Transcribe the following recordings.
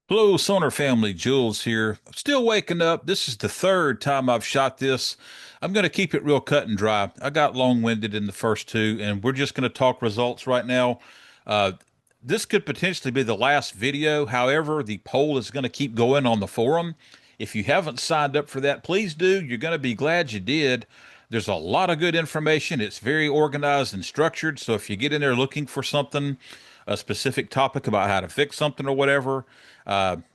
Hello, Sonar family. Jules here. Still waking up. This is the third time I've shot this. I'm going to keep it real cut and dry. I got long-winded in the first two, and we're just going to talk results right now. Uh, this could potentially be the last video. However, the poll is going to keep going on the forum. If you haven't signed up for that, please do. You're going to be glad you did. There's a lot of good information. It's very organized and structured. So if you get in there looking for something, a specific topic about how to fix something or whatever,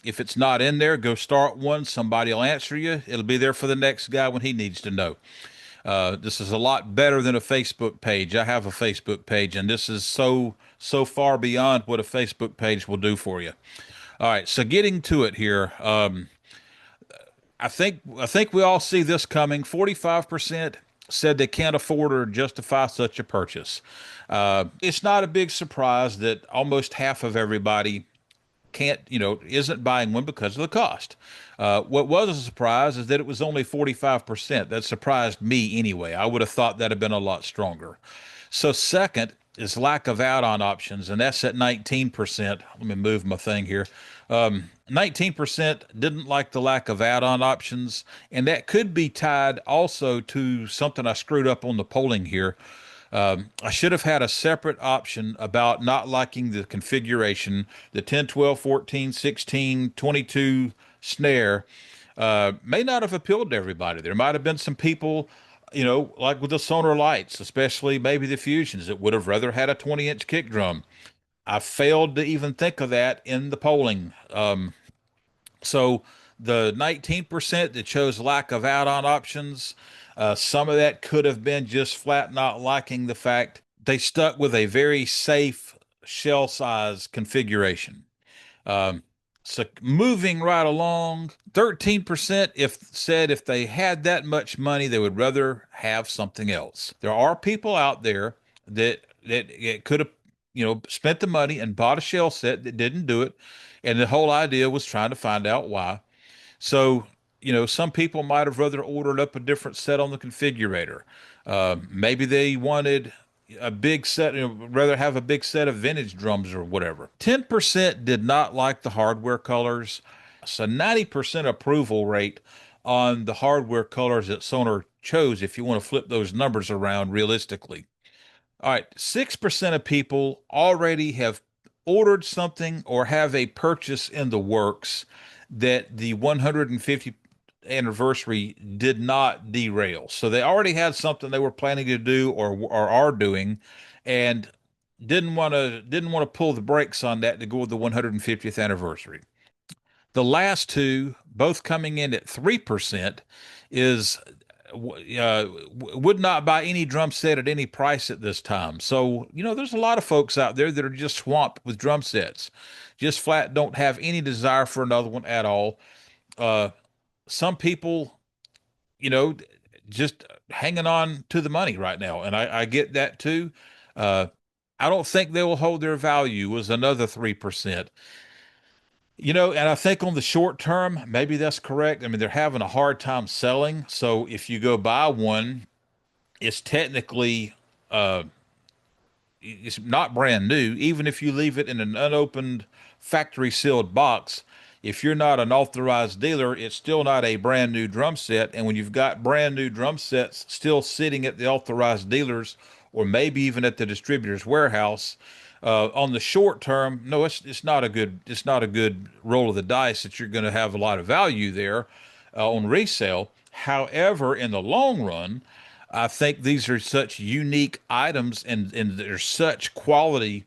if it's not in there, go start one. Somebody will answer you. It'll be there for the next guy when he needs to know. This is a lot better than a Facebook page. I have a Facebook page, and this is so far beyond what a Facebook page will do for you. All right, so getting to it here. I think we all see this coming. 45% said they can't afford or justify such a purchase. It's not a big surprise that almost half of everybody isn't buying one because of the cost. What was a surprise is that it was only 45%. That surprised me anyway. I would have thought that'd have been a lot stronger. So second is lack of add-on options, and that's at 19%. Let me move my thing here. 19% didn't like the lack of add-on options, and that could be tied also to something I screwed up on the polling here. I should have had a separate option about not liking the configuration, the 10, 12, 14, 16, 22 snare. May not have appealed to everybody. There might have been some people, like with the Sonar lights, especially maybe the Fusions, that would have rather had a 20-inch kick drum. I failed to even think of that in the polling. So the 19% that chose lack of add-on options, some of that could have been just flat not liking the fact they stuck with a very safe shell size configuration. Um, so moving right along, 13% if they had that much money, they would rather have something else. There are people out there that could have, spent the money and bought a shell set that didn't do it. And the whole idea was trying to find out why. So, some people might have rather ordered up a different set on the configurator. Maybe they wanted a big set, rather have a big set of vintage drums or whatever. 10% did not like the hardware colors. So 90% approval rate on the hardware colors that Sonar chose if you want to flip those numbers around realistically. All right, 6% of people already have ordered something or have a purchase in the works that the 150th anniversary did not derail. So they already had something they were planning to do or are doing and didn't want to pull the brakes on that to go with the 150th anniversary. The last two, both coming in at 3%, is would not buy any drum set at any price at this time. So, there's a lot of folks out there that are just swamped with drum sets, just flat don't have any desire for another one at all. Uh, some people, you know, just hanging on to the money right now, and I get that too. Uh, I don't think they will hold their value was another 3%. And I think on the short term, maybe that's correct. I mean, they're having a hard time selling. So if you go buy one, it's technically uh it's not brand new. Even if you leave it in an unopened factory sealed box, if you're not an authorized dealer, it's still not a brand new drum set. And when you've got brand new drum sets still sitting at the authorized dealers or maybe even at the distributor's warehouse, on the short term, no, it's not a good roll of the dice that you're going to have a lot of value there on resale. However, in the long run, I think these are such unique items and they're such quality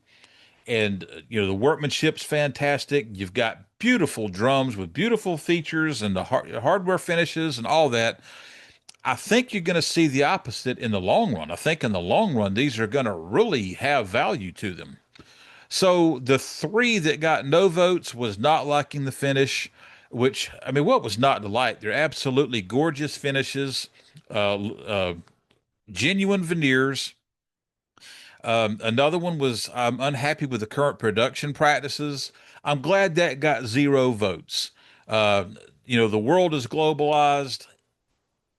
and the workmanship's fantastic. You've got beautiful drums with beautiful features and the hardware finishes and all that. I think you're going to see the opposite in the long run. I think in the long run, these are going to really have value to them. So the three that got no votes was not liking the finish, which, I mean, what was not to like? They're absolutely gorgeous finishes, uh, uh, genuine veneers. Another one was I'm unhappy with the current production practices. I'm glad that got zero votes. Uh, the world is globalized.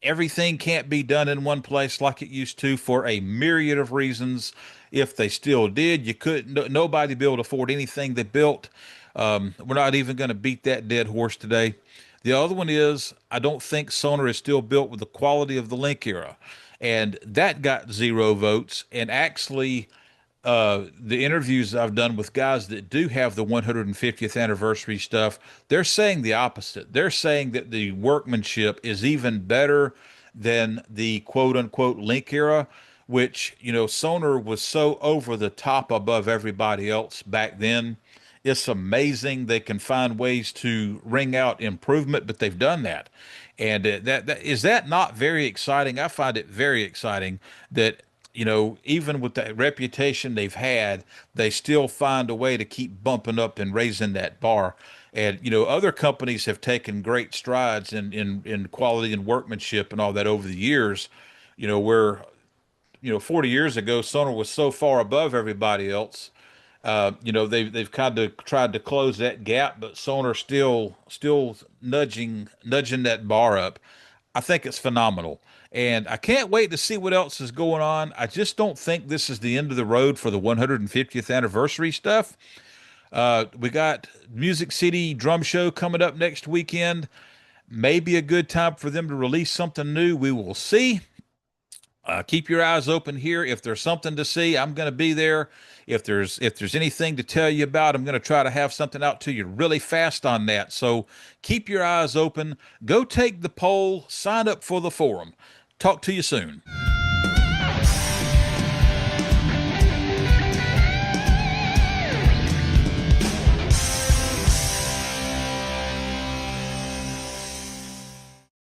Everything can't be done in one place like it used to for a myriad of reasons. If they still did, you couldn't, nobody be able to afford anything they built. We're not even going to beat that dead horse today. The other one is I don't think Sonar is still built with the quality of the Link era, and that got 0 votes. And actually, the interviews I've done with guys that do have the 150th anniversary stuff, they're saying the opposite. They're saying that the workmanship is even better than the quote unquote Link era, which, Sonar was so over the top above everybody else back then. It's amazing they can find ways to wring out improvement, but they've done that. And that is that not very exciting? I find it very exciting that even with the reputation they've had, they still find a way to keep bumping up and raising that bar. And other companies have taken great strides in quality and workmanship and all that over the years. Where 40 years ago, Sonar was so far above everybody else. They've kind of tried to close that gap, but Sonar still nudging that bar up. I think it's phenomenal. And I can't wait to see what else is going on. I just don't think this is the end of the road for the 150th anniversary stuff. We got Music City Drum Show coming up next weekend. Maybe a good time for them to release something new. We will see. Keep your eyes open here. If there's something to see, I'm going to be there. If there's anything to tell you about, I'm going to try to have something out to you really fast on that. So keep your eyes open. Go take the poll. Sign up for the forum. Talk to you soon.